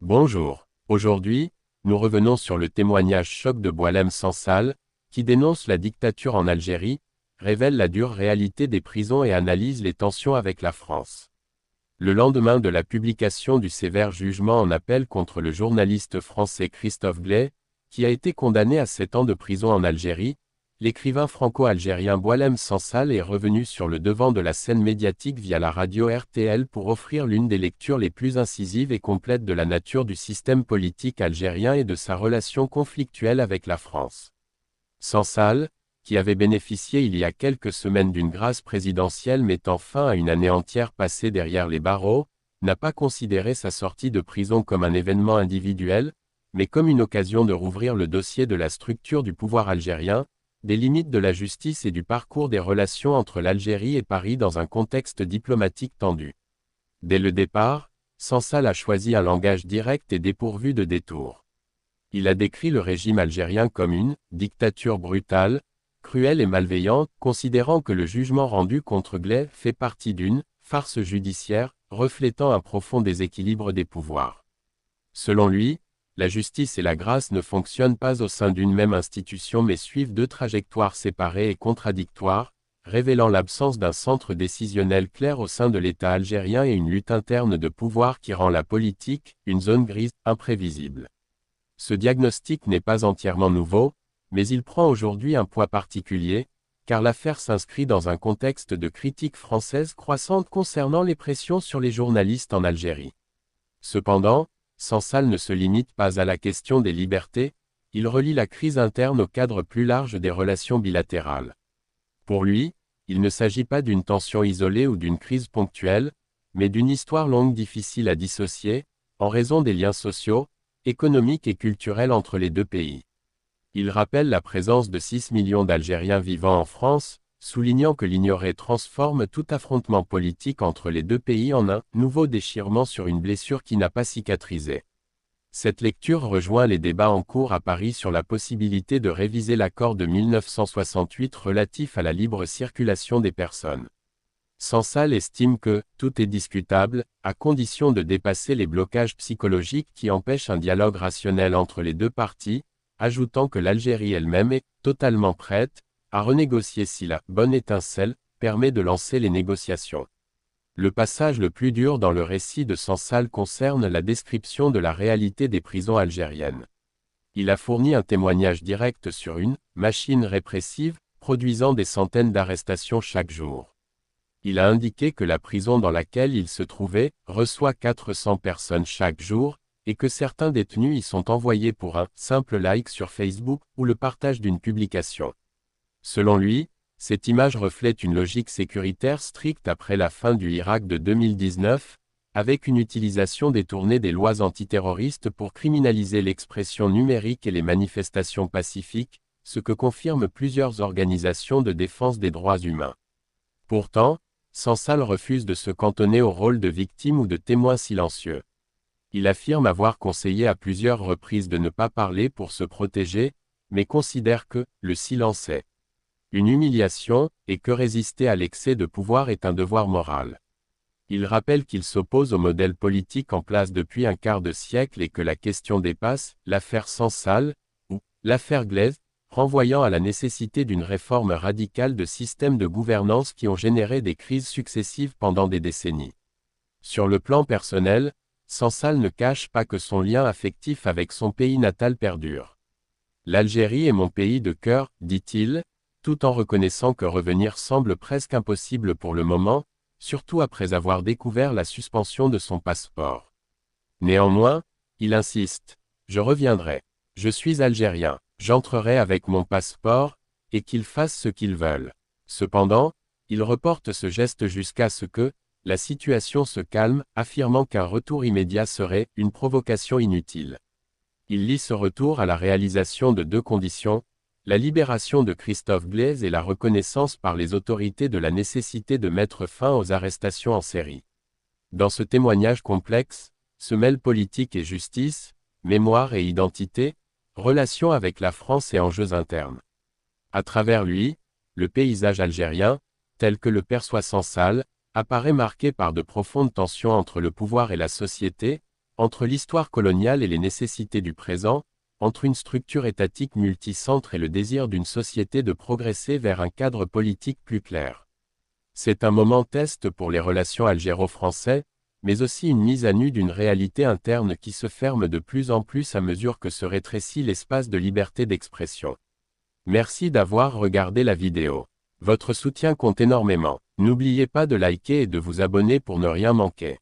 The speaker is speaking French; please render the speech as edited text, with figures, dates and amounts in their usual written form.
Bonjour. Aujourd'hui, nous revenons sur le témoignage choc de Boualem Sansal, qui dénonce la dictature en Algérie, révèle la dure réalité des prisons et analyse les tensions avec la France. Le lendemain de la publication du sévère jugement en appel contre le journaliste français Christophe Glay, qui a été condamné à 7 ans de prison en Algérie, l'écrivain franco-algérien Boualem Sansal est revenu sur le devant de la scène médiatique via la radio RTL pour offrir l'une des lectures les plus incisives et complètes de la nature du système politique algérien et de sa relation conflictuelle avec la France. Sansal, qui avait bénéficié il y a quelques semaines d'une grâce présidentielle mettant fin à une année entière passée derrière les barreaux, n'a pas considéré sa sortie de prison comme un événement individuel, mais comme une occasion de rouvrir le dossier de la structure du pouvoir algérien, des limites de la justice et du parcours des relations entre l'Algérie et Paris dans un contexte diplomatique tendu. Dès le départ, Sansal a choisi un langage direct et dépourvu de détours. Il a décrit le régime algérien comme une « dictature brutale », cruelle et malveillante, considérant que le jugement rendu contre Glay fait partie d'une « farce judiciaire » reflétant un profond déséquilibre des pouvoirs. Selon lui, la justice et la grâce ne fonctionnent pas au sein d'une même institution mais suivent deux trajectoires séparées et contradictoires, révélant l'absence d'un centre décisionnel clair au sein de l'État algérien et une lutte interne de pouvoir qui rend la politique, une zone grise, imprévisible. Ce diagnostic n'est pas entièrement nouveau, mais il prend aujourd'hui un poids particulier, car l'affaire s'inscrit dans un contexte de critique française croissante concernant les pressions sur les journalistes en Algérie. Cependant, Sansal ne se limite pas à la question des libertés, il relie la crise interne au cadre plus large des relations bilatérales. Pour lui, il ne s'agit pas d'une tension isolée ou d'une crise ponctuelle, mais d'une histoire longue difficile à dissocier, en raison des liens sociaux, économiques et culturels entre les deux pays. Il rappelle la présence de 6 millions d'Algériens vivant en France, soulignant que l'ignorer transforme tout affrontement politique entre les deux pays en un nouveau déchirement sur une blessure qui n'a pas cicatrisé. Cette lecture rejoint les débats en cours à Paris sur la possibilité de réviser l'accord de 1968 relatif à la libre circulation des personnes. Sansal estime que « tout est discutable », à condition de dépasser les blocages psychologiques qui empêchent un dialogue rationnel entre les deux parties, ajoutant que l'Algérie elle-même est « totalement prête » à renégocier si la « bonne étincelle » permet de lancer les négociations. Le passage le plus dur dans le récit de Sansal concerne la description de la réalité des prisons algériennes. Il a fourni un témoignage direct sur une « machine répressive » produisant des centaines d'arrestations chaque jour. Il a indiqué que la prison dans laquelle il se trouvait reçoit 400 personnes chaque jour, et que certains détenus y sont envoyés pour un simple like sur Facebook ou le partage d'une publication. Selon lui, cette image reflète une logique sécuritaire stricte après la fin du Irak de 2019, avec une utilisation détournée des lois antiterroristes pour criminaliser l'expression numérique et les manifestations pacifiques, ce que confirment plusieurs organisations de défense des droits humains. Pourtant, Sansal refuse de se cantonner au rôle de victime ou de témoin silencieux. Il affirme avoir conseillé à plusieurs reprises de ne pas parler pour se protéger, mais considère que le silence est une humiliation, et que résister à l'excès de pouvoir est un devoir moral. Il rappelle qu'il s'oppose au modèle politique en place depuis un quart de siècle et que la question dépasse l'affaire Sansal, ou l'affaire Glay, renvoyant à la nécessité d'une réforme radicale de systèmes de gouvernance qui ont généré des crises successives pendant des décennies. Sur le plan personnel, Sansal ne cache pas que son lien affectif avec son pays natal perdure. L'Algérie est mon pays de cœur, dit-il, tout en reconnaissant que revenir semble presque impossible pour le moment, surtout après avoir découvert la suspension de son passeport. Néanmoins, il insiste, « Je reviendrai. Je suis algérien, j'entrerai avec mon passeport, et qu'ils fassent ce qu'ils veulent. » Cependant, il reporte ce geste jusqu'à ce que la situation se calme, affirmant qu'un retour immédiat serait une provocation inutile. Il lie ce retour à la réalisation de deux conditions, la libération de Christophe Glay et la reconnaissance par les autorités de la nécessité de mettre fin aux arrestations en série. Dans ce témoignage complexe, se mêlent politique et justice, mémoire et identité, relations avec la France et enjeux internes. À travers lui, le paysage algérien, tel que le perçoit Sansal, apparaît marqué par de profondes tensions entre le pouvoir et la société, Entre l'histoire coloniale et les nécessités du présent, entre une structure étatique multicentre et le désir d'une société de progresser vers un cadre politique plus clair. C'est un moment test pour les relations algéro-français, mais aussi une mise à nu d'une réalité interne qui se ferme de plus en plus à mesure que se rétrécit l'espace de liberté d'expression. Merci d'avoir regardé la vidéo. Votre soutien compte énormément. N'oubliez pas de liker et de vous abonner pour ne rien manquer.